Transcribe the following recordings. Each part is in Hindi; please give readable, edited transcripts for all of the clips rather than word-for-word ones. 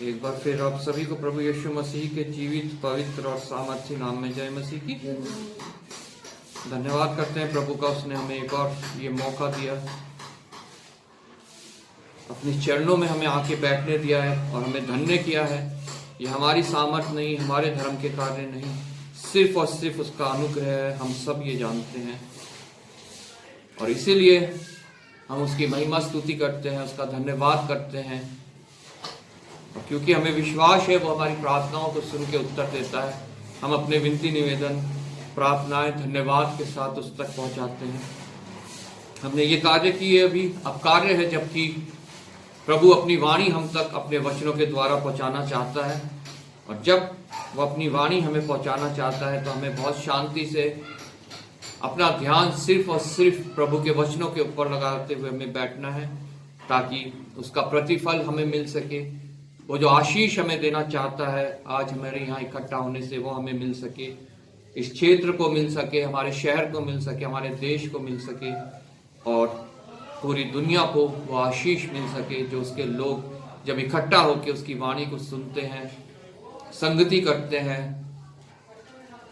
एक बार फिर आप सभी को प्रभु यीशु मसीह के जीवित, पवित्र और सामर्थी नाम में जय मसीह की। धन्यवाद करते हैं प्रभु का, उसने हमें एक और ये मौका दिया, अपने चरणों में हमें आके बैठने दिया है और हमें धन्य किया है। ये हमारी सामर्थ नहीं, हमारे धर्म के कार्य नहीं, सिर्फ और सिर्फ उसका अनुग्रह है। हम सब ये जानते हैं और इसीलिए हम उसकी महिमा स्तुति करते हैं, उसका धन्यवाद करते हैं। और क्योंकि हमें विश्वास है वो हमारी प्रार्थनाओं को सुन के उत्तर देता है, हम अपने विनती निवेदन, प्रार्थनाएं धन्यवाद के साथ उस तक पहुंचाते हैं। हमने ये कार्य किए, अभी अब कार्य है, जबकि प्रभु अपनी वाणी हम तक अपने वचनों के द्वारा पहुंचाना चाहता है। और जब वो अपनी वाणी हमें पहुंचाना चाहता है तो हमें बहुत शांति से अपना ध्यान सिर्फ और सिर्फ प्रभु के वचनों के ऊपर लगाते हुए हमें बैठना है, ताकि उसका प्रतिफल हमें मिल सके। वो जो आशीष हमें देना चाहता है आज हमारे यहाँ इकट्ठा होने से, वो हमें मिल सके, इस क्षेत्र को मिल सके, हमारे शहर को मिल सके, हमारे देश को मिल सके और पूरी दुनिया को वो आशीष मिल सके। जो उसके लोग जब इकट्ठा होकर उसकी वाणी को सुनते हैं, संगति करते हैं,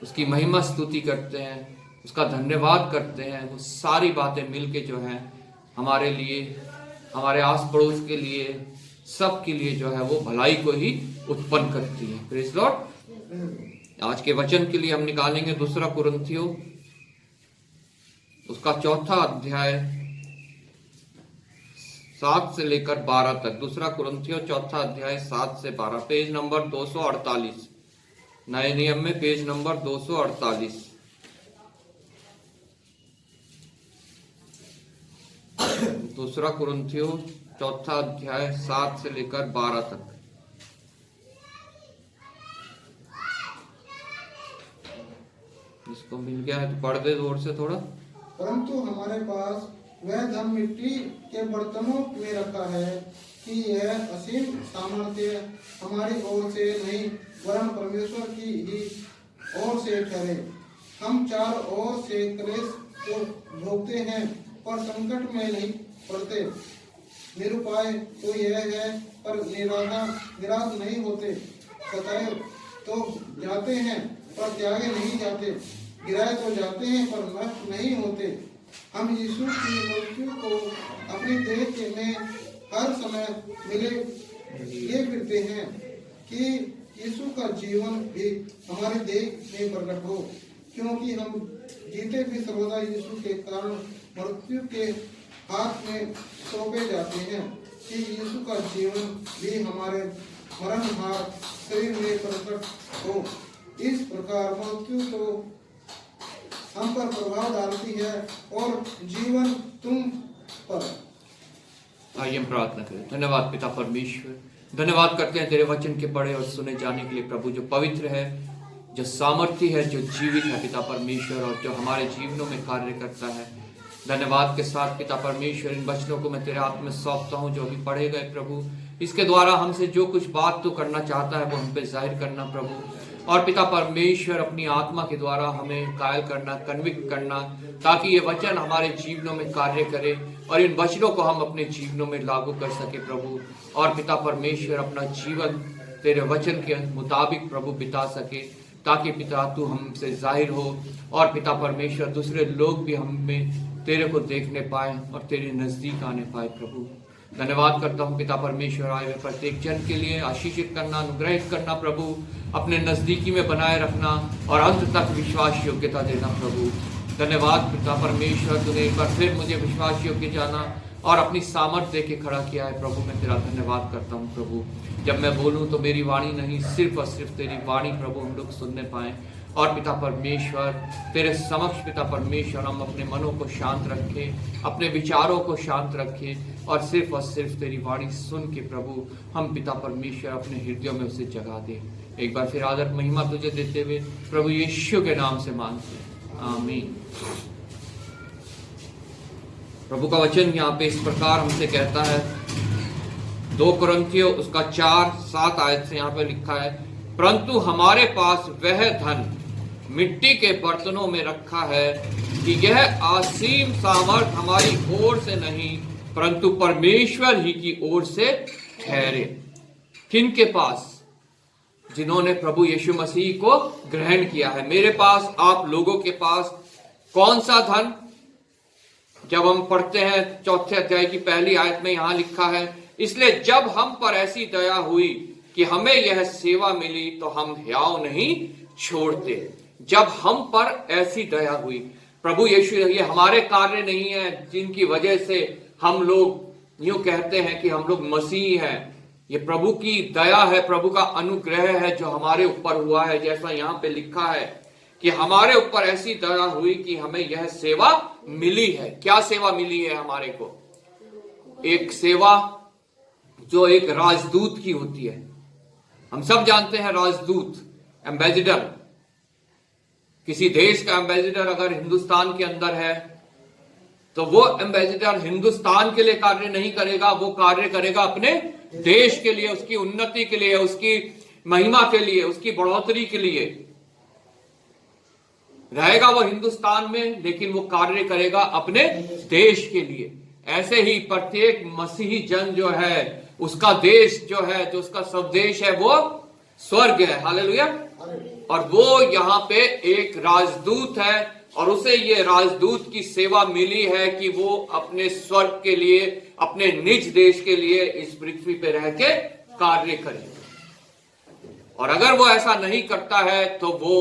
उसकी महिमा स्तुति करते हैं, उसका धन्यवाद करते हैं, वो सारी बातें मिलके जो हैं हमारे लिए, हमारे आस पड़ोस के लिए, सबके लिए जो है वो भलाई को ही उत्पन्न करती है। Praise Lord. आज के वचन के लिए हम निकालेंगे 2 कुरिन्थियों उसका 4 अध्याय 7 से लेकर 12 तक। 2 कुरिन्थियों 4 अध्याय 7 से 12, पेज नंबर 248, नए नियम में पेज नंबर 248। 2 कुरिन्थियों 4 अध्याय 7 से लेकर 12 तक। इसको मिल गया है तो पढ़ दे जोर से थोड़ा। परंतु हमारे पास वह धन मिट्टी के बर्तनों में रखा है कि यह असीम सामर्थ्य हमारी ओर से नहीं वरन परमेश्वर की ही ओर से ठहरे। हम चार ओर से क्लेश तो भोगते हैं पर संकट में नहीं पड़ते, निरुपाय तो यह है पर निराश नहीं होते, सताए तो जाते हैं पर त्यागे नहीं जाते, गिराए तो जाते हैं पर नष्ट नहीं होते। हम यीशु की मृत्यु को अपनी देह में हर समय मिले लिए फिरते हैं कि यीशु का जीवन भी हमारे देह में प्रकट हो, क्योंकि हम जीते भी सर्वदा यीशु के कारण मृत्यु के हाथ में सौंपे जाते हैं, कि यीशु का जीवन भी हमारे मरणहार शरीर में प्रकट हो। इस प्रकार मृत्यु तो हम पर प्रभाव डालती है और जीवन तुम पर। आइए हम प्रार्थना करें। धन्यवाद पिता परमेश्वर, धन्यवाद करते हैं तेरे वचन के पढ़े और सुने जाने के लिए प्रभु, जो पवित्र है, जो सामर्थ्य है, जो जीवित है पिता परमेश्वर, और जो हमारे जीवनों में कार्य करता है। धन्यवाद के साथ पिता परमेश्वर इन वचनों को मैं तेरे हाथ में सौंपता हूँ, जो अभी पढ़े गए प्रभु। इसके द्वारा हमसे जो कुछ बात तो करना चाहता है वो हम पे जाहिर करना प्रभु, और पिता परमेश्वर अपनी आत्मा के द्वारा हमें कायल करना, कन्विक्ट करना, ताकि ये वचन हमारे जीवनों में कार्य करे और इन वचनों को हम अपने जीवनों में लागू कर सके प्रभु। और पिता परमेश्वर अपना जीवन तेरे वचन के मुताबिक प्रभु बिता सके, ताकि पिता तू हमसे जाहिर हो और पिता परमेश्वर दूसरे लोग भी हम में तेरे को देखने पाए और तेरे नजदीक आने पाए प्रभु। धन्यवाद करता हूँ पिता परमेश्वर, आए हुए प्रत्येक जन के लिए आशीषित करना, अनुग्रहित करना प्रभु, अपने नजदीकी में बनाए रखना और अंत तक विश्वास योग्यता देना प्रभु। धन्यवाद पिता परमेश्वर, तूने एक बार फिर मुझे विश्वास योग्य जाना और अपनी सामर्थ्य दे के खड़ा किया है प्रभु। मैं तेरा धन्यवाद करता हूँ प्रभु। जब मैं बोलूँ तो मेरी वाणी नहीं, सिर्फ और सिर्फ तेरी वाणी प्रभु हम लोग सुनने पाए। और पिता परमेश्वर तेरे समक्ष पिता परमेश्वर हम अपने मनों को शांत रखें, अपने विचारों को शांत रखें और सिर्फ तेरी वाणी सुन के प्रभु हम पिता परमेश्वर अपने हृदयों में उसे जगा दे। एक बार फिर आदर महिमा तुझे देते हुए प्रभु यीशु के नाम से मांगते हैं, आमीन। प्रभु का वचन यहाँ पे इस प्रकार हमसे कहता है, 2 कुरिन्थियों उसका 4-7 आयत से यहाँ पे लिखा है, परंतु हमारे पास वह धन मिट्टी के बर्तनों में रखा है कि यह असीम सामर्थ हमारी ओर से नहीं परंतु परमेश्वर ही की ओर से ठहरे। किन के पास? जिन्होंने प्रभु यीशु मसीह को ग्रहण किया है। मेरे पास, आप लोगों के पास कौन सा धन? जब हम पढ़ते हैं 4 अध्याय की पहली आयत में यहां लिखा है, इसलिए जब हम पर ऐसी दया हुई कि हमें यह सेवा मिली तो हम हियाव नहीं छोड़ते। जब हम पर ऐसी दया हुई, प्रभु यीशु, ये हमारे कार्य नहीं है जिनकी वजह से हम लोग यूं कहते हैं कि हम लोग मसीह हैं। ये प्रभु की दया है, प्रभु का अनुग्रह है जो हमारे ऊपर हुआ है। जैसा यहां पे लिखा है कि हमारे ऊपर ऐसी दया हुई कि हमें यह सेवा मिली है। क्या सेवा मिली है हमारे को? एक सेवा जो एक राजदूत की होती है। हम सब जानते हैं राजदूत, एम्बेसडर। किसी देश का एम्बेसडर अगर हिंदुस्तान के अंदर है तो वो एम्बेसडर हिंदुस्तान के लिए कार्य नहीं करेगा, वो कार्य करेगा अपने देश के लिए, उसकी उन्नति के लिए, उसकी महिमा के लिए, उसकी बढ़ोतरी के लिए रहेगा वो हिंदुस्तान में, लेकिन वो कार्य करेगा अपने देश के लिए। ऐसे ही प्रत्येक मसीही जन जो है, उसका देश जो है, जो उसका स्वदेश है, वो स्वर्ग है। हालेलुया। और वो यहाँ पे एक राजदूत है और उसे ये राजदूत की सेवा मिली है कि वो अपने स्वर्ग के लिए, अपने निज देश के लिए इस पृथ्वी पे रह के कार्य करे। और अगर वो ऐसा नहीं करता है तो वो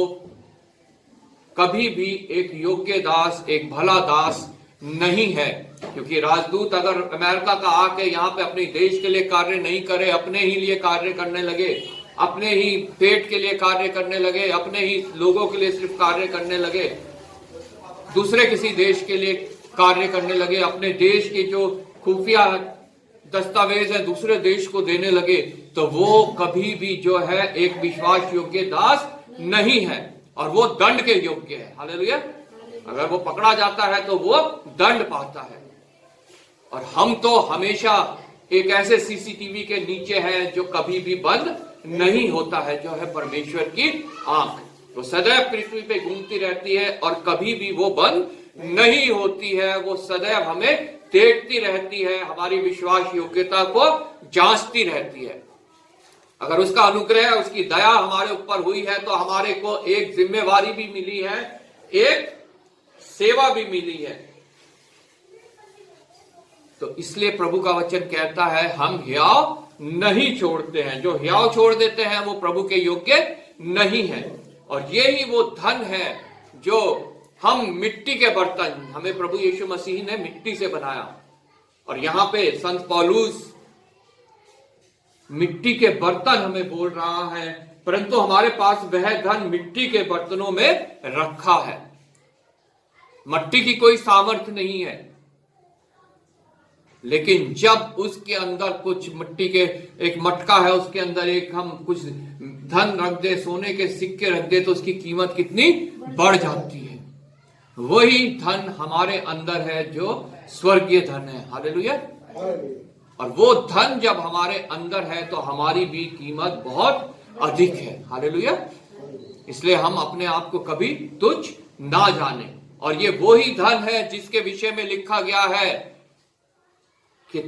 कभी भी एक योग्य दास, एक भला दास नहीं है। क्योंकि राजदूत अगर अमेरिका का आके यहाँ पे अपने देश के लिए कार्य नहीं करे, अपने ही लिए कार्य करने लगे, अपने ही पेट के लिए कार्य करने लगे, अपने ही लोगों के लिए सिर्फ कार्य करने लगे, दूसरे किसी देश के लिए कार्य करने लगे, अपने देश के जो खुफिया दस्तावेज है दूसरे देश को देने लगे, तो वो कभी भी जो है एक विश्वास योग्य दास नहीं है और वो दंड के योग्य है। हालेलुया। अगर वो पकड़ा जाता है तो वो दंड पाता है। और हम तो हमेशा एक ऐसे सीसीटीवी के नीचे हैं जो कभी भी बंद नहीं होता है, जो है परमेश्वर की आंख। वो सदैव पृथ्वी पे घूमती रहती है और कभी भी वो बंद नहीं होती है। वो सदैव हमें देखती रहती है, हमारी विश्वास योग्यता को जांचती रहती है। अगर उसका अनुग्रह, उसकी दया हमारे ऊपर हुई है तो हमारे को एक जिम्मेवारी भी मिली है, एक सेवा भी मिली है। तो इसलिए प्रभु का वचन कहता है हम हियाव नहीं छोड़ते हैं। जो हियाव छोड़ देते हैं वो प्रभु के योग्य नहीं है। और यही वो धन है जो हम मिट्टी के बर्तन, हमें प्रभु यीशु मसीह ने मिट्टी से बनाया। और यहां पे संत पौलुस मिट्टी के बर्तन हमें बोल रहा है, परंतु हमारे पास वह धन मिट्टी के बर्तनों में रखा है। मिट्टी की कोई सामर्थ्य नहीं है, लेकिन जब उसके अंदर कुछ मिट्टी के एक मटका है, उसके अंदर एक हम कुछ धन रख दे, सोने के सिक्के रख दे, तो उसकी कीमत कितनी बढ़ जाती है। वही धन हमारे अंदर है जो स्वर्गीय धन है। हालेलुया। और वो धन जब हमारे अंदर है तो हमारी भी कीमत बहुत अधिक है। हालेलुया। इसलिए हम अपने आप को कभी तुच्छ ना जाने। और ये वही धन है जिसके विषय में लिखा गया है कि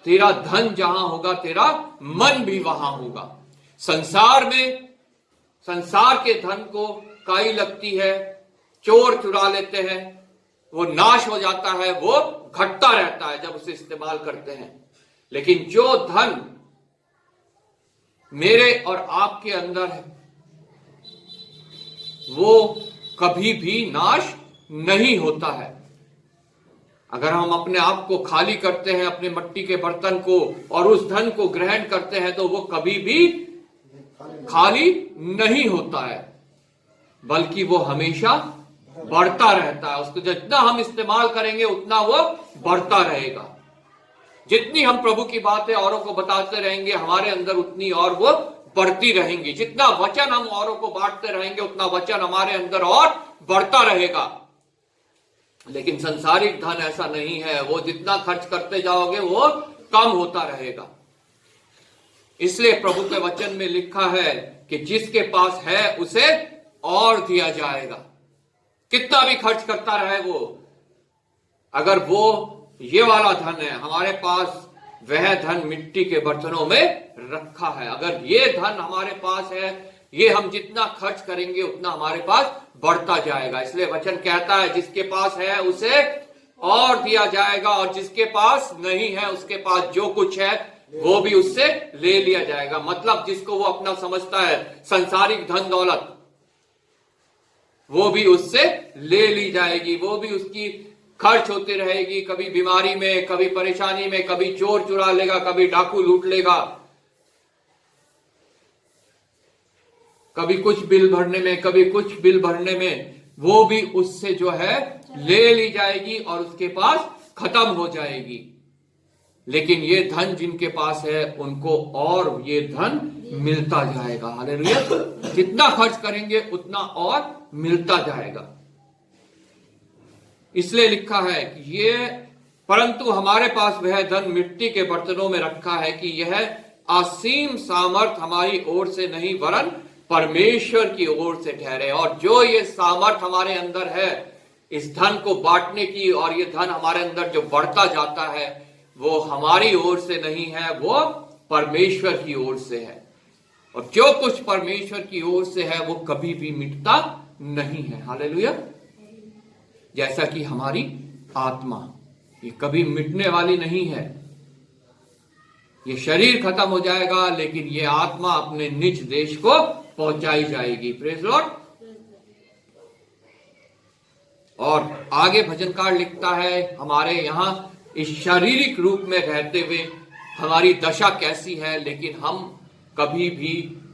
तेरा धन जहां होगा तेरा मन भी वहां होगा। संसार में, संसार के धन को काई लगती है, चोर चुरा लेते हैं, वो नाश हो जाता है, वो घटता रहता है जब उसे इस्तेमाल करते हैं। लेकिन जो धन मेरे और आपके अंदर है वो कभी भी नाश नहीं होता है। अगर हम अपने आप को खाली करते हैं, अपने मिट्टी के बर्तन को, और उस धन को ग्रहण करते हैं, तो वो कभी भी खाली नहीं होता है, बल्कि वो हमेशा बढ़ता रहता है। उसको जितना हम इस्तेमाल करेंगे उतना वो बढ़ता रहेगा। जितनी हम प्रभु की बातें औरों को बताते रहेंगे हमारे अंदर उतनी और वो बढ़ती रहेंगी। जितना वचन हम औरों को बांटते रहेंगे उतना वचन हमारे अंदर और बढ़ता रहेगा। लेकिन संसारिक धन ऐसा नहीं है, वो जितना खर्च करते जाओगे वो कम होता रहेगा। इसलिए प्रभु के वचन में लिखा है कि जिसके पास है उसे और दिया जाएगा। कितना भी खर्च करता रहे वो, अगर वो ये वाला धन है, हमारे पास वह धन मिट्टी के बर्तनों में रखा है। अगर ये धन हमारे पास है, ये हम जितना खर्च करेंगे उतना हमारे पास बढ़ता जाएगा। इसलिए वचन कहता है जिसके पास है उसे और दिया जाएगा, और जिसके पास नहीं है उसके पास जो कुछ है वो भी उससे ले लिया जाएगा। मतलब जिसको वो अपना समझता है संसारिक धन दौलत, वो भी उससे ले ली जाएगी, वो भी उसकी खर्च होती रहेगी। कभी बीमारी में, कभी परेशानी में, कभी चोर चुरा लेगा, कभी डाकू लूट लेगा, कभी कुछ बिल भरने में, कभी कुछ बिल भरने में, वो भी उससे जो है ले ली जाएगी और उसके पास खत्म हो जाएगी। लेकिन ये धन जिनके पास है उनको और ये धन मिलता जाएगा। हालेलुया। जितना खर्च करेंगे उतना और मिलता जाएगा। इसलिए लिखा है कि ये परंतु हमारे पास वह धन मिट्टी के बर्तनों में रखा है कि यह असीम सामर्थ हमारी ओर से नहीं वरन परमेश्वर की ओर से ठहरे। और जो ये सामर्थ हमारे अंदर है इस धन को बांटने की, और ये धन हमारे अंदर जो बढ़ता जाता है वो हमारी ओर से नहीं है, वो परमेश्वर की ओर से है। और जो कुछ परमेश्वर की ओर से है वो कभी भी मिटता नहीं है। हालेलुया। जैसा कि हमारी आत्मा, ये कभी मिटने वाली नहीं है। ये शरीर खत्म हो जाएगा लेकिन ये आत्मा अपने निज देश को पहुंचाई जाएगी। Praise Lord. और आगे भजनकार लिखता है हमारे यहां इस शारीरिक रूप में रहते हुए हमारी दशा कैसी है, लेकिन हम कभी भी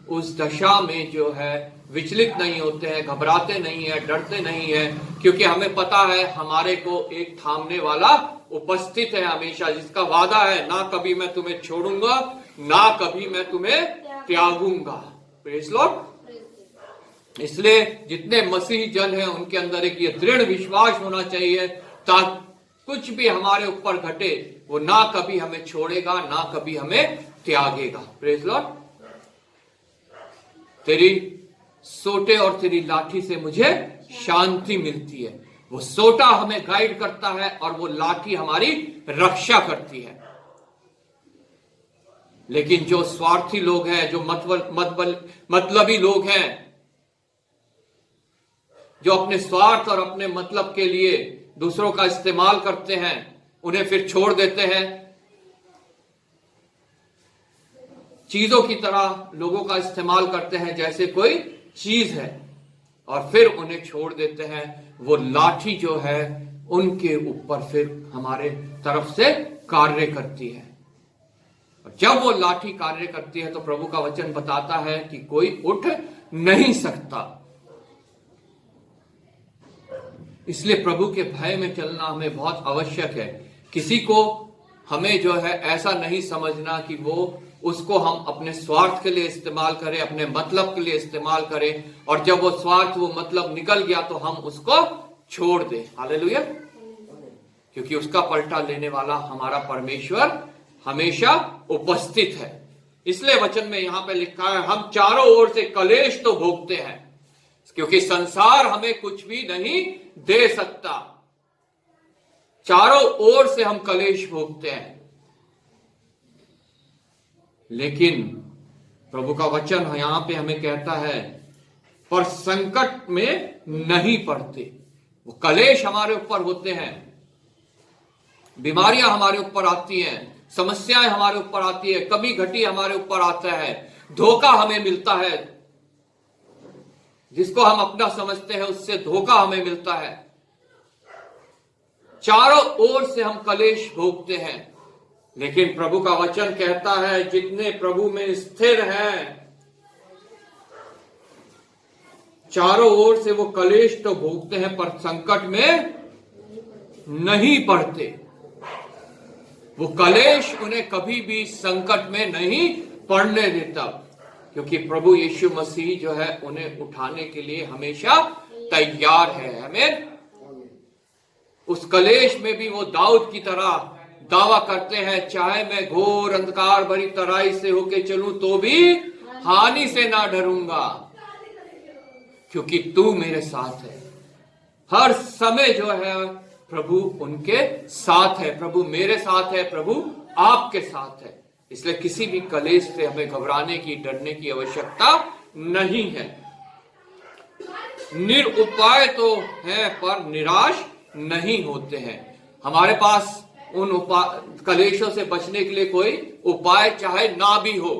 उस दशा में जो है विचलित नहीं होते हैं, घबराते नहीं है, डरते नहीं है, क्योंकि हमें पता है हमारे को एक थामने वाला उपस्थित है हमेशा, जिसका वादा है ना कभी मैं तुम्हें छोड़ूंगा ना कभी मैं तुम्हें त्यागूंगा। Praise Lord. इसलिए जितने मसीही जन हैं उनके अंदर एक ये दृढ़ विश्वास होना चाहिए ताकि कुछ भी हमारे ऊपर घटे वो ना कभी हमें छोड़ेगा ना कभी हमें त्यागेगा। Praise Lord. तेरी सोटे और तेरी लाठी से मुझे शांति मिलती है। वो सोटा हमें गाइड करता है और वो लाठी हमारी रक्षा करती है। लेकिन जो स्वार्थी लोग हैं, जो मतलबी लोग हैं, जो अपने स्वार्थ और अपने मतलब के लिए दूसरों का इस्तेमाल करते हैं, उन्हें फिर छोड़ देते हैं। चीजों की तरह लोगों का इस्तेमाल करते हैं जैसे कोई चीज है और फिर उन्हें छोड़ देते हैं। वो लाठी जो है उनके ऊपर फिर हमारे तरफ से कार्य करती है। और जब वो लाठी कार्य करती है तो प्रभु का वचन बताता है कि कोई उठ नहीं सकता। इसलिए प्रभु के भय में चलना हमें बहुत आवश्यक है। किसी को हमें जो है ऐसा नहीं समझना कि वो उसको हम अपने स्वार्थ के लिए इस्तेमाल करें, अपने मतलब के लिए इस्तेमाल करें, और जब वो स्वार्थ वो मतलब निकल गया तो हम उसको छोड़ दें। हालेलुया। क्योंकि उसका पलटा लेने वाला हमारा परमेश्वर हमेशा उपस्थित है। इसलिए वचन में यहां पे लिखा है हम चारों ओर से कलेश तो भोगते हैं, क्योंकि संसार हमें कुछ भी नहीं दे सकता। चारों ओर से हम कलेश भोगते हैं, लेकिन प्रभु का वचन यहां पे हमें कहता है पर संकट में नहीं पड़ते। वो कलेश हमारे ऊपर होते हैं, बीमारियां हमारे ऊपर आती हैं, समस्याएं हमारे ऊपर आती है, कभी घटी हमारे ऊपर आता है, धोखा हमें मिलता है, जिसको हम अपना समझते हैं उससे धोखा हमें मिलता है। चारों ओर से हम कलेश भोगते हैं, लेकिन प्रभु का वचन कहता है जितने प्रभु में स्थिर हैं चारों ओर से वो कलेश तो भोगते हैं पर संकट में नहीं पड़ते। वो कलेश उन्हें कभी भी संकट में नहीं पड़ने देता, क्योंकि प्रभु यीशु मसीह जो है उन्हें उठाने के लिए हमेशा तैयार है। हमें उस कलेश में भी वो दाऊद की तरह दावा करते हैं चाहे मैं घोर अंधकार भरी तराई से होके चलूं तो भी हानि से ना डरूंगा, क्योंकि तू मेरे साथ है। हर समय जो है प्रभु उनके साथ है, प्रभु मेरे साथ है, प्रभु आपके साथ है। इसलिए किसी भी कलेश से हमें घबराने की, डरने की आवश्यकता नहीं है। निरुपाय तो है पर निराश नहीं होते हैं। हमारे पास उन कलेशों से बचने के लिए कोई उपाय चाहे ना भी हो,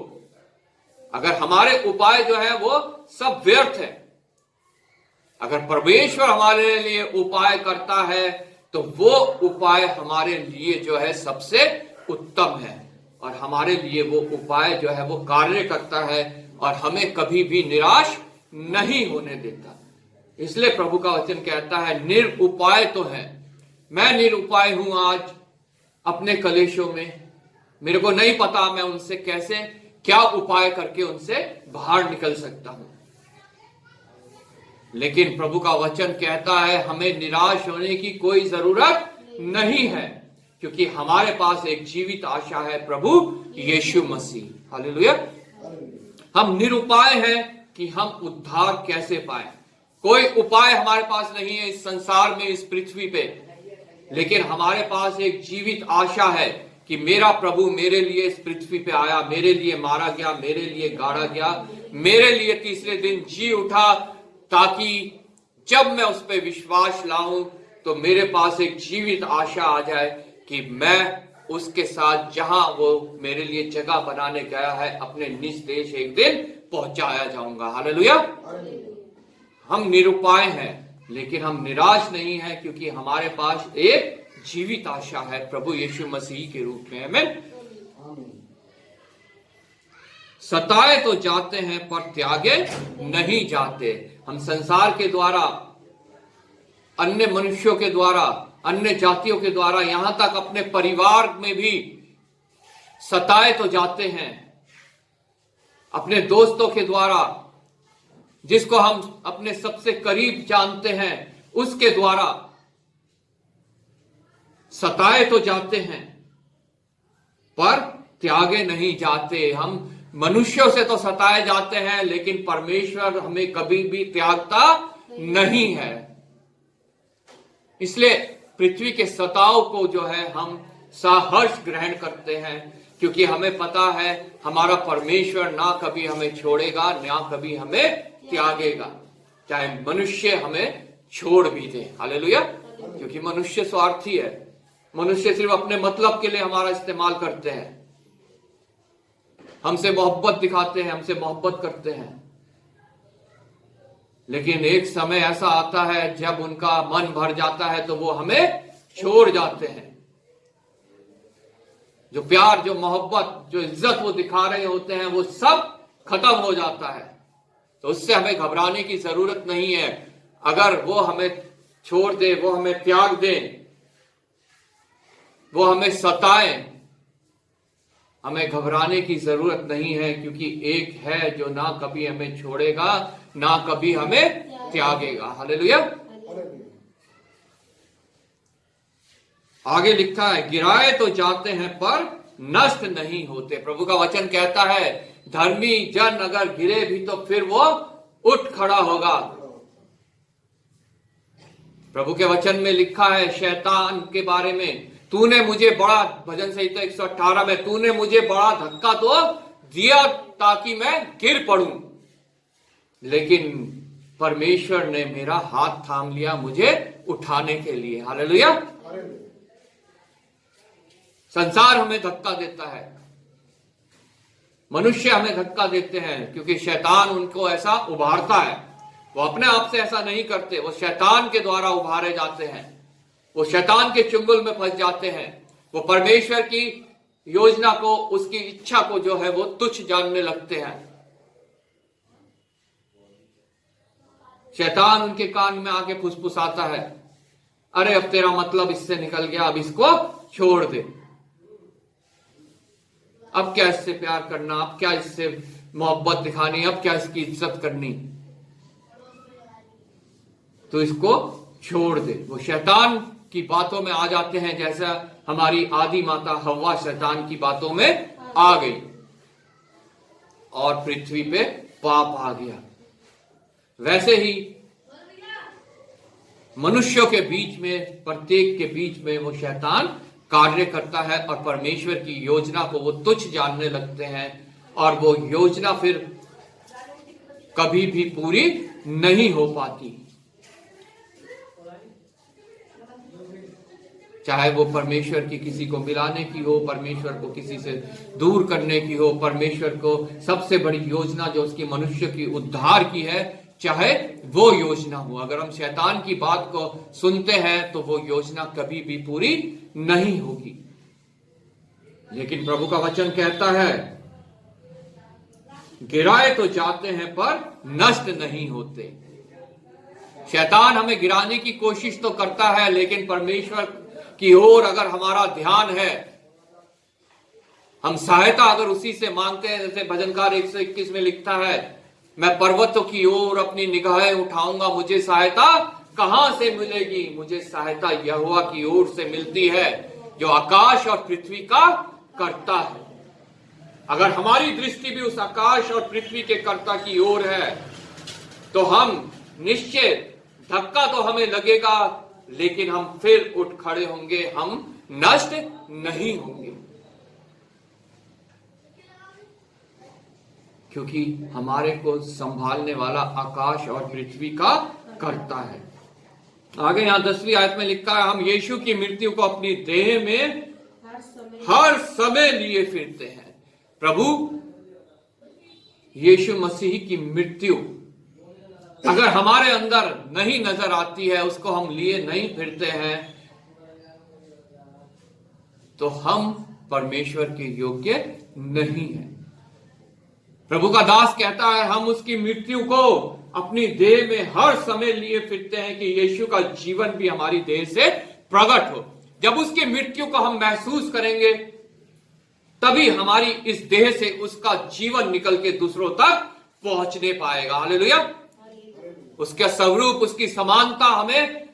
अगर हमारे उपाय जो है वो सब व्यर्थ है, अगर परमेश्वर हमारे लिए उपाय करता है तो वो उपाय हमारे लिए जो है सबसे उत्तम है, और हमारे लिए वो उपाय जो है वो कार्य करता है और हमें कभी भी निराश नहीं होने देता। इसलिए प्रभु का वचन कहता है निरुपाय तो है। मैं निरुपाय हूं आज अपने कलेशों में। मेरे को नहीं पता मैं उनसे कैसे क्या उपाय करके उनसे बाहर निकल सकता हूं, लेकिन प्रभु का वचन कहता है हमें निराश होने की कोई जरूरत नहीं है, क्योंकि हमारे पास एक जीवित आशा है, प्रभु यीशु मसीह। हालेलुया। हम निरुपाय हैं कि हम उद्धार कैसे पाए। कोई उपाय हमारे पास नहीं है इस संसार में, इस पृथ्वी पे, लेकिन हमारे पास एक जीवित आशा है कि मेरा प्रभु मेरे लिए इस पृथ्वी पे आया, मेरे लिए मारा गया, मेरे लिए गाड़ा गया, मेरे लिए तीसरे दिन जी उठा, ताकि जब मैं उस पर विश्वास लाऊं तो मेरे पास एक जीवित आशा आ जाए कि मैं उसके साथ जहां वो मेरे लिए जगह बनाने गया है अपने निज देश एक दिन पहुंचाया जाऊंगा। हालेलुया। हम निरुपाय हैं लेकिन हम निराश नहीं हैं, क्योंकि हमारे पास एक जीवित आशा है प्रभु यीशु मसीह के रूप में। आमीन। सताए तो जाते हैं पर त्यागे नहीं जाते। हम संसार के द्वारा, अन्य मनुष्यों के द्वारा, अन्य जातियों के द्वारा, यहां तक अपने परिवार में भी सताए तो जाते हैं। अपने दोस्तों के द्वारा, जिसको हम अपने सबसे करीब जानते हैं, उसके द्वारा सताए तो जाते हैं पर त्यागे नहीं जाते। हम मनुष्यों से तो सताए जाते हैं, लेकिन परमेश्वर हमें कभी भी त्यागता नहीं है। इसलिए पृथ्वी के सताव को जो है हम सहर्ष ग्रहण करते हैं, क्योंकि हमें पता है हमारा परमेश्वर ना कभी हमें छोड़ेगा, ना कभी हमें त्यागेगा, चाहे मनुष्य हमें छोड़ भी दे। हालेलुया। क्योंकि मनुष्य स्वार्थी है, मनुष्य सिर्फ अपने मतलब के लिए हमारा इस्तेमाल करते हैं, हमसे मोहब्बत दिखाते हैं, हमसे मोहब्बत करते हैं, लेकिन एक समय ऐसा आता है जब उनका मन भर जाता है तो वो हमें छोड़ जाते हैं। जो प्यार, जो मोहब्बत, जो इज्जत वो दिखा रहे होते हैं वो सब खत्म हो जाता है। तो उससे हमें घबराने की जरूरत नहीं है। अगर वो हमें छोड़ दे, वो हमें त्याग दे, वो हमें सताए, हमें घबराने की जरूरत नहीं है, क्योंकि एक है जो ना कभी हमें छोड़ेगा, ना कभी हमें त्यागेगा। हालेलुया। आगे लिखा है गिराए तो जाते हैं पर नष्ट नहीं होते। प्रभु का वचन कहता है धर्मी जन अगर गिरे भी तो फिर वो उठ खड़ा होगा। प्रभु के वचन में लिखा है शैतान के बारे में, तूने मुझे बड़ा, भजन संहिता 118 में, तूने मुझे बड़ा धक्का तो दिया ताकि मैं गिर पड़ूं, लेकिन परमेश्वर ने मेरा हाथ थाम लिया मुझे उठाने के लिए। हालेलुया। संसार हमें धक्का देता है, मनुष्य हमें धक्का देते हैं, क्योंकि शैतान उनको ऐसा उभारता है। वो अपने आप से ऐसा नहीं करते, वो शैतान के द्वारा उभारे जाते हैं, वो शैतान के चुंगल में फंस जाते हैं। वो परमेश्वर की योजना को, उसकी इच्छा को जो है वो तुच्छ जानने लगते हैं। शैतान उनके कान में आके फुसफुसाता है, अरे अब तेरा मतलब इससे निकल गया, अब इसको छोड़ दे, अब क्या इससे प्यार करना, अब क्या इससे मोहब्बत दिखानी, अब क्या इसकी इज्जत करनी, तो इसको छोड़ दे। वो शैतान की बातों में आ जाते हैं, जैसा हमारी आदि माता हव्वा शैतान की बातों में आ गई और पृथ्वी पे पाप आ गया। वैसे ही मनुष्यों के बीच में, प्रत्येक के बीच में वो शैतान कार्य करता है और परमेश्वर की योजना को वो तुच्छ जानने लगते हैं और वो योजना फिर कभी भी पूरी नहीं हो पाती। चाहे वो परमेश्वर की किसी को मिलाने की हो, परमेश्वर को किसी से दूर करने की हो, परमेश्वर को सबसे बड़ी योजना जो उसकी मनुष्य की उद्धार की है, चाहे वो योजना हो, अगर हम शैतान की बात को सुनते हैं तो वो योजना कभी भी पूरी नहीं होगी। लेकिन प्रभु का वचन कहता है गिराए तो जाते हैं पर नष्ट नहीं होते। शैतान हमें गिराने की कोशिश तो करता है, लेकिन परमेश्वर की ओर अगर हमारा ध्यान है, हम सहायता अगर उसी से मांगते हैं, जैसे भजनकार 121 में लिखता है, मैं पर्वतों की ओर अपनी निगाहें उठाऊंगा, मुझे सहायता कहां से मिलेगी? मुझे सहायता यहोवा की ओर से मिलती है जो आकाश और पृथ्वी का कर्ता है। अगर हमारी दृष्टि भी उस आकाश और पृथ्वी के कर्ता की ओर है तो हम निश्चय, धक्का तो हमें लगेगा लेकिन हम फिर उठ खड़े होंगे, हम नष्ट नहीं होंगे, क्योंकि हमारे को संभालने वाला आकाश और पृथ्वी का कर्ता है। आगे यहां 10वीं आयत में लिखा है, हम यीशु की मृत्यु को अपनी देह में हर समय लिए फिरते हैं। प्रभु यीशु मसीह की मृत्यु अगर हमारे अंदर नहीं नजर आती है, उसको हम लिए नहीं फिरते हैं, तो हम परमेश्वर के योग्य नहीं हैं। प्रभु का दास कहता है हम उसकी मृत्यु को अपनी देह में हर समय लिए फिरते हैं कि यीशु का जीवन भी हमारी देह से प्रकट हो। जब उसकी मृत्यु को हम महसूस करेंगे तभी हमारी इस देह से उसका जीवन निकल के दूसरों तक पहुंचने पाएगा। हालेलुया। उसका स्वरूप, उसकी समानता हमें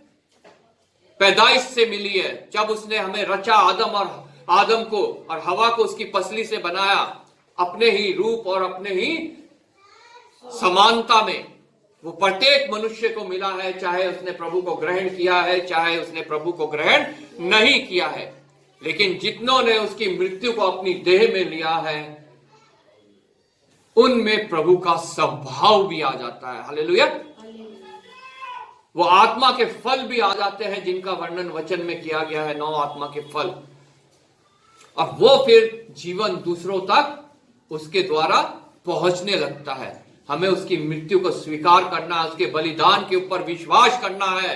पैदाइश से मिली है। जब उसने हमें रचा, आदम को और हवा को उसकी पसली से बनाया, अपने ही रूप और अपने ही समानता में वो प्रत्येक मनुष्य को मिला है, चाहे उसने प्रभु को ग्रहण किया है, चाहे उसने प्रभु को ग्रहण नहीं किया है। लेकिन जितनों ने उसकी मृत्यु को अपनी देह में लिया है, उनमें प्रभु का स्वभाव भी आ जाता है। हालेलुया। वो आत्मा के फल भी आ जाते हैं, जिनका वर्णन वचन में किया गया है, 9 आत्मा के फल। अब वो फिर जीवन दूसरों तक उसके द्वारा पहुंचने लगता है। हमें उसकी मृत्यु को स्वीकार करना है, उसके बलिदान के ऊपर विश्वास करना है,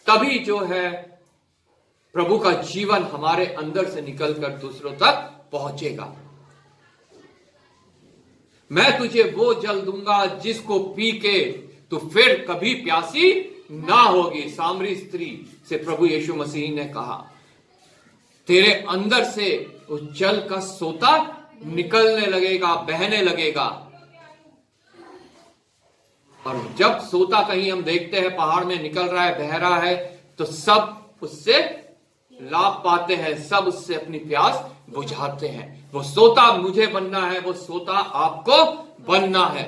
तभी जो है प्रभु का जीवन हमारे अंदर से निकलकर दूसरों तक पहुंचेगा। मैं तुझे वो जल दूंगा जिसको पी के तू फिर कभी प्यासी ना होगी। सामरी स्त्री से प्रभु यीशु मसीह ने कहा, तेरे अंदर से उस जल का सोता निकलने लगेगा, बहने लगेगा। और जब सोता कहीं हम देखते हैं पहाड़ में निकल रहा है, बह रहा है, तो सब उससे लाभ पाते हैं, सब उससे अपनी प्यास बुझाते हैं। वो सोता मुझे बनना है, वो सोता आपको बनना है,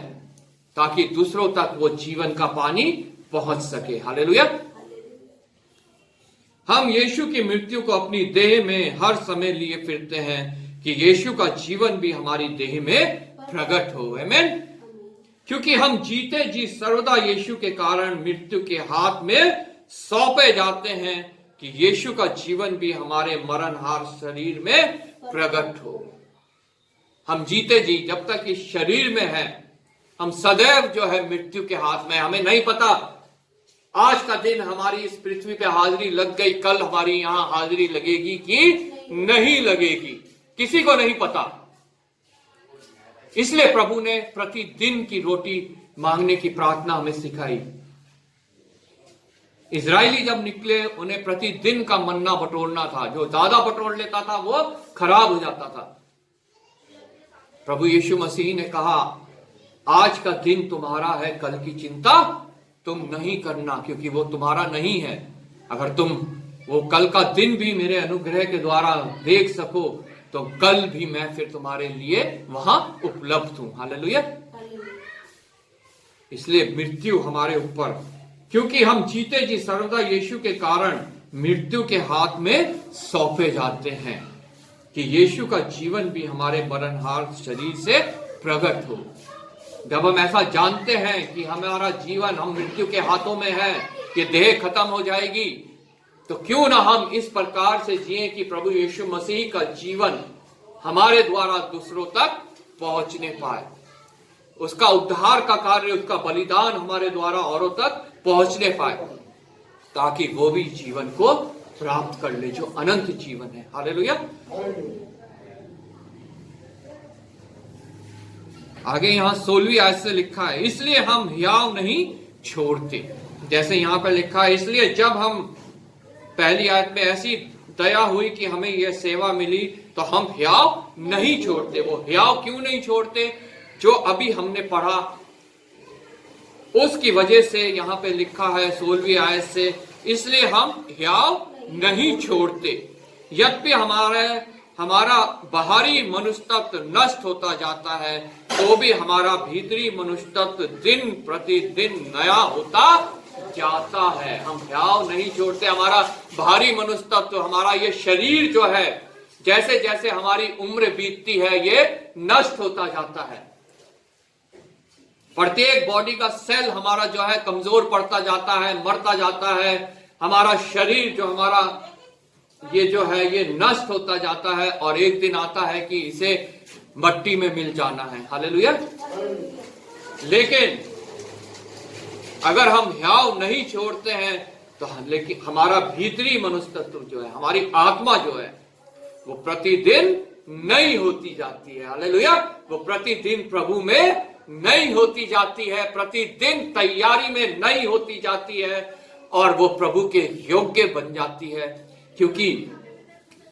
ताकि दूसरों तक वो जीवन का पानी पहुंच सके। हालेलुया। हम यीशु की मृत्यु को अपनी देह में हर समय लिए फिरते हैं कि यीशु का जीवन भी हमारी देह में प्रकट हो। आमीन। क्योंकि हम जीते जी सर्वदा यीशु के कारण मृत्यु के हाथ में सौंपे जाते हैं कि यीशु का जीवन भी हमारे मरणहार शरीर में प्रकट हो। हम जीते जी जब तक इस शरीर में है, हम सदैव जो है मृत्यु के हाथ में। हमें नहीं पता आज का दिन हमारी इस पृथ्वी पे हाजिरी लग गई, कल हमारी यहां हाजिरी लगेगी कि नहीं लगेगी, किसी को नहीं पता। इसलिए प्रभु ने प्रतिदिन की रोटी मांगने की प्रार्थना हमें सिखाई। इजरायली जब निकले, उन्हें प्रतिदिन का मन्ना बटोरना था। जो ज्यादा बटोर लेता था वो खराब हो जाता था। प्रभु यीशु मसीह ने कहा, आज का दिन तुम्हारा है, कल की चिंता तुम नहीं करना, क्योंकि वो तुम्हारा नहीं है। अगर तुम वो कल का दिन भी मेरे अनुग्रह के द्वारा देख सको तो कल भी मैं फिर तुम्हारे लिए वहां उपलब्ध हूं। हालेलुया। इसलिए मृत्यु हमारे ऊपर, क्योंकि हम जीते जी सर्वदा यीशु के कारण मृत्यु के हाथ में सौंपे जाते हैं कि यीशु का जीवन भी हमारे मरणहार शरीर से प्रकट हो। जब हम ऐसा जानते हैं कि हमारा जीवन हम मृत्यु के हाथों में है, ये देह खत्म हो जाएगी, तो क्यों ना हम इस प्रकार से जिए कि प्रभु यीशु मसीह का जीवन हमारे द्वारा दूसरों तक पहुंचने पाए, उसका उद्धार का कार्य, उसका बलिदान हमारे द्वारा औरों तक पहुंचने पाए, ताकि वो भी जीवन को प्राप्त कर ले जो अनंत जीवन है। हालेलुया। आगे यहां 16वीं आयत से लिखा है, इसलिए हम हियाव नहीं छोड़ते। जैसे यहां पर लिखा है, इसलिए जब हम पहली आयत में ऐसी दया हुई कि हमें यह सेवा मिली तो हम हियाव नहीं छोड़ते। वो हियाव क्यों नहीं छोड़ते? जो अभी हमने पढ़ा उसकी वजह से यहां पे लिखा है 16वीं आयत से, इसलिए हम हियाव नहीं छोड़ते। यद्यपि हमारा बाहरी मनुष्य तत्व नष्ट होता जाता है, तो भी हमारा भीतरी मनुष्य तत्व दिन प्रतिदिन नया होता जाता है। हम हियाव नहीं छोड़ते। हमारा बाहरी मनुष्य तत्व, हमारा ये शरीर जो है, जैसे जैसे हमारी उम्र बीतती है ये नष्ट होता जाता है। प्रत्येक बॉडी का सेल हमारा जो है कमजोर पड़ता जाता है, मरता जाता है। हमारा शरीर जो हमारा ये जो है ये नष्ट होता जाता है और एक दिन आता है कि इसे मट्टी में मिल जाना है। हालेलुया। लेकिन अगर हम हियाव नहीं छोड़ते हैं तो लेकिन हमारा भीतरी मनुष्य तत्व जो है, हमारी आत्मा जो है, वो प्रतिदिन नई होती जाती है। हालेलुया। वो प्रतिदिन प्रभु में नई होती जाती है, प्रतिदिन तैयारी में नई होती जाती है और वो प्रभु के योग्य बन जाती है। क्योंकि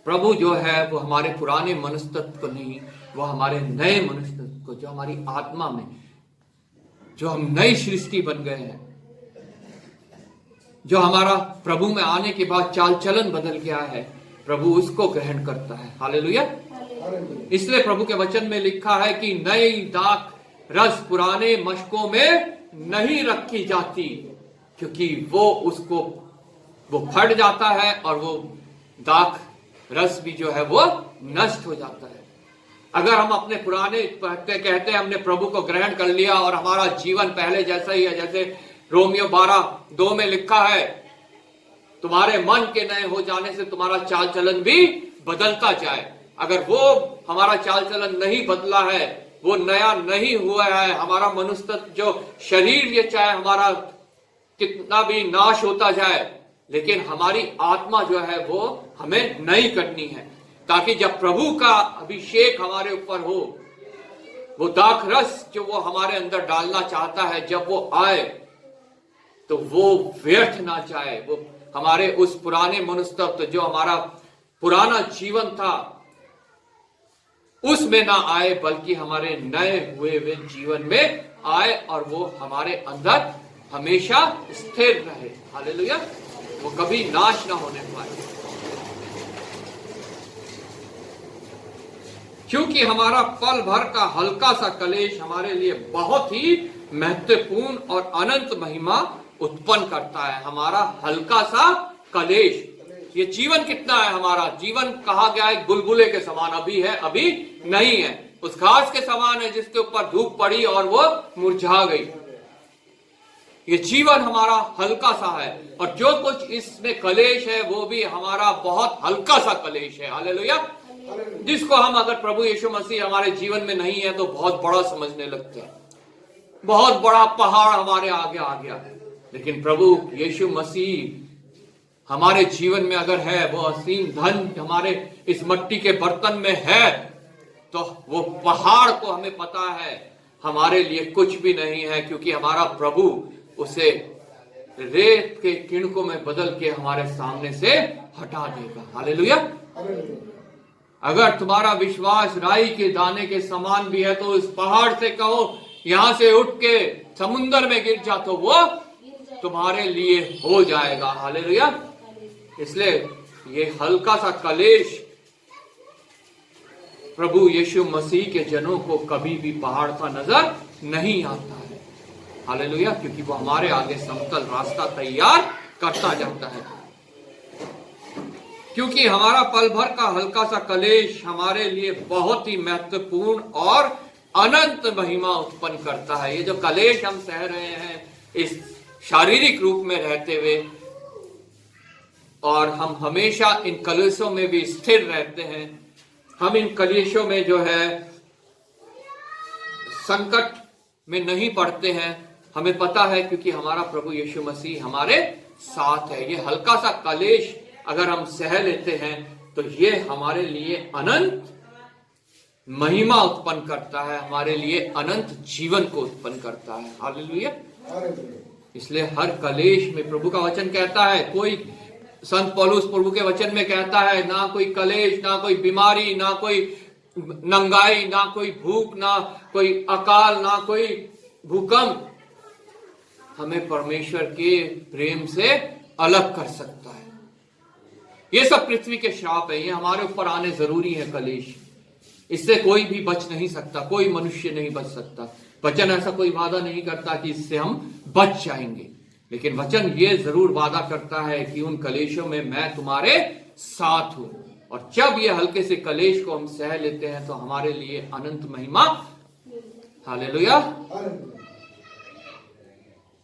प्रभु जो है वो हमारे पुराने मनुष्य तत्व को नहीं, वो हमारे नए मनुष्य तत्व को, जो हमारी आत्मा में, जो हम नई सृष्टि बन गए हैं, जो हमारा प्रभु में आने के बाद चाल चलन बदल गया है, प्रभु उसको ग्रहण करता है। हालेलुया। इसलिए प्रभु के वचन में लिखा है कि नई दाख रस पुराने मशकों में नहीं रखी जाती, क्योंकि वो फट जाता है और वो दाख रस भी जो है वो नष्ट हो जाता है। अगर हम अपने पुराने कहते हैं हमने प्रभु को ग्रहण कर लिया और हमारा जीवन पहले जैसा ही है, जैसे रोमियो 12:2 में लिखा है, तुम्हारे मन के नए हो जाने से तुम्हारा चाल चलन भी बदलता जाए। अगर वो हमारा चाल चलन नहीं बदला है, वो नया नहीं हुआ है, हमारा मनुष्य तत्व जो शरीर ये चाहे हमारा कितना भी नाश होता जाए, लेकिन हमारी आत्मा जो है वो हमें नई करनी है, ताकि जब प्रभु का अभिषेक हमारे ऊपर हो, वो दाख रस जो वो हमारे अंदर डालना चाहता है, जब वो आए तो वो व्यर्थ ना जाए, वो हमारे उस पुराने मनुष्य तत्व जो हमारा पुराना जीवन था उसमें ना आए, बल्कि हमारे नए हुए जीवन में आए और वो हमारे अंदर हमेशा स्थिर रहे। हालेलुया। वो कभी नाश ना होने पाए, क्योंकि हमारा पल भर का हल्का सा कलेश हमारे लिए बहुत ही महत्वपूर्ण और अनंत महिमा उत्पन्न करता है। हमारा हल्का सा कलेश, ये जीवन कितना है, हमारा जीवन कहा गया है बुलबुले के समान, अभी है अभी नहीं है, उस घास के समान है जिसके ऊपर धूप पड़ी और वो मुरझा गई। ये जीवन हमारा हल्का सा है और जो कुछ इसमें कलेश है वो भी हमारा बहुत हल्का सा कलेश है। हालेलुया। जिसको हम अगर प्रभु यीशु मसीह हमारे जीवन में नहीं है तो बहुत बड़ा समझने लगते हैं, बहुत बड़ा पहाड़ हमारे आगे आ गया। लेकिन प्रभु यीशु मसीह हमारे जीवन में अगर है, वो असीम धन हमारे इस मिट्टी के बर्तन में है, तो वो पहाड़ को हमें पता है हमारे लिए कुछ भी नहीं है, क्योंकि हमारा प्रभु उसे रेत के किणकों में बदल के हमारे सामने से हटा देगा। हालेलुया। अगर तुम्हारा विश्वास राई के दाने के समान भी है तो इस पहाड़ से कहो यहां से उठ के समुंदर में गिर जा, तो वो तुम्हारे लिए हो जाएगा। हालेलुया। इसलिए ये हल्का सा कलेश प्रभु यीशु मसीह के जनों को कभी भी पहाड़ सा नजर नहीं आता है। हालेलुया। क्योंकि वो हमारे आगे समतल रास्ता तैयार करता जाता है। क्योंकि हमारा पल भर का हल्का सा कलेश हमारे लिए बहुत ही महत्वपूर्ण और अनंत महिमा उत्पन्न करता है। ये जो कलेश हम सह रहे हैं इस शारीरिक रूप में रहते हुए, और हम हमेशा इन कलेशों में भी स्थिर रहते हैं, हम इन कलेशों में जो है संकट में नहीं पड़ते हैं। हमें पता है क्योंकि हमारा प्रभु यीशु मसीह हमारे साथ है। ये हल्का सा कलेश अगर हम सह लेते हैं तो ये हमारे लिए अनंत महिमा उत्पन्न करता है, हमारे लिए अनंत जीवन को उत्पन्न करता है। हालेलुया। इसलिए हर कलेश में प्रभु का वचन कहता है, कोई संत पौलुस प्रभु के वचन में कहता है, ना कोई कलेश, ना कोई बीमारी, ना कोई नंगाई, ना कोई भूख, ना कोई अकाल, ना कोई भूकंप हमें परमेश्वर के प्रेम से अलग कर सकता है। ये सब पृथ्वी के श्राप है, ये हमारे ऊपर आने जरूरी है कलेश। इससे कोई भी बच नहीं सकता, कोई मनुष्य नहीं बच सकता। वचन ऐसा कोई वादा नहीं करता कि इससे हम बच जाएंगे, लेकिन वचन ये जरूर वादा करता है कि उन कलेशों में मैं तुम्हारे साथ हूं। और जब ये हल्के से कलेश को हम सह लेते हैं तो हमारे लिए अनंत महिमा। हालेलुया।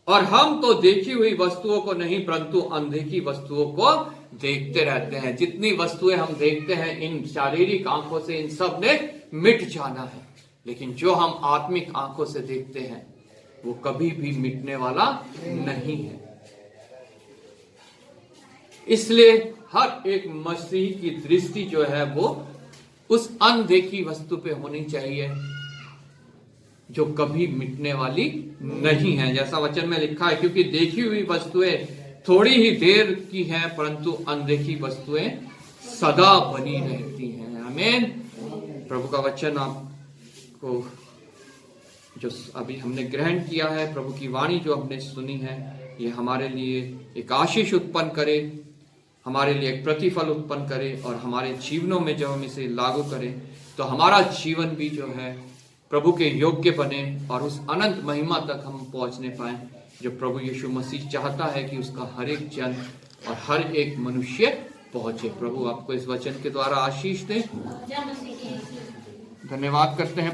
और हम तो देखी हुई वस्तुओं को नहीं परंतु अनदेखी वस्तुओं को देखते रहते हैं। जितनी वस्तुएं हम देखते हैं इन शारीरिक आंखों से, इन सब ने मिट जाना है, लेकिन जो हम आत्मिक आंखों से देखते हैं वो कभी भी मिटने वाला नहीं है। इसलिए हर एक मसीही की दृष्टि जो है वो उस अनदेखी वस्तु पे होनी चाहिए जो कभी मिटने वाली नहीं है। जैसा वचन में लिखा है, क्योंकि देखी हुई वस्तुएं थोड़ी ही देर की हैं परंतु अनदेखी वस्तुएं सदा बनी रहती हैं। आमीन। प्रभु का वचन आपको जो अभी हमने ग्रहण किया है, प्रभु की वाणी जो हमने सुनी है, ये हमारे लिए एक आशीष उत्पन्न करे, हमारे लिए एक प्रतिफल उत्पन्न करे, और हमारे जीवनों में जब हम इसे लागू करें तो हमारा जीवन भी जो है प्रभु के योग्य बने और उस अनंत महिमा तक हम पहुंचने पाए जो प्रभु यीशु मसीह चाहता है कि उसका हर एक जन और हर एक मनुष्य पहुंचे। प्रभु आपको इस वचन के द्वारा आशीष दे। धन्यवाद करते हैं।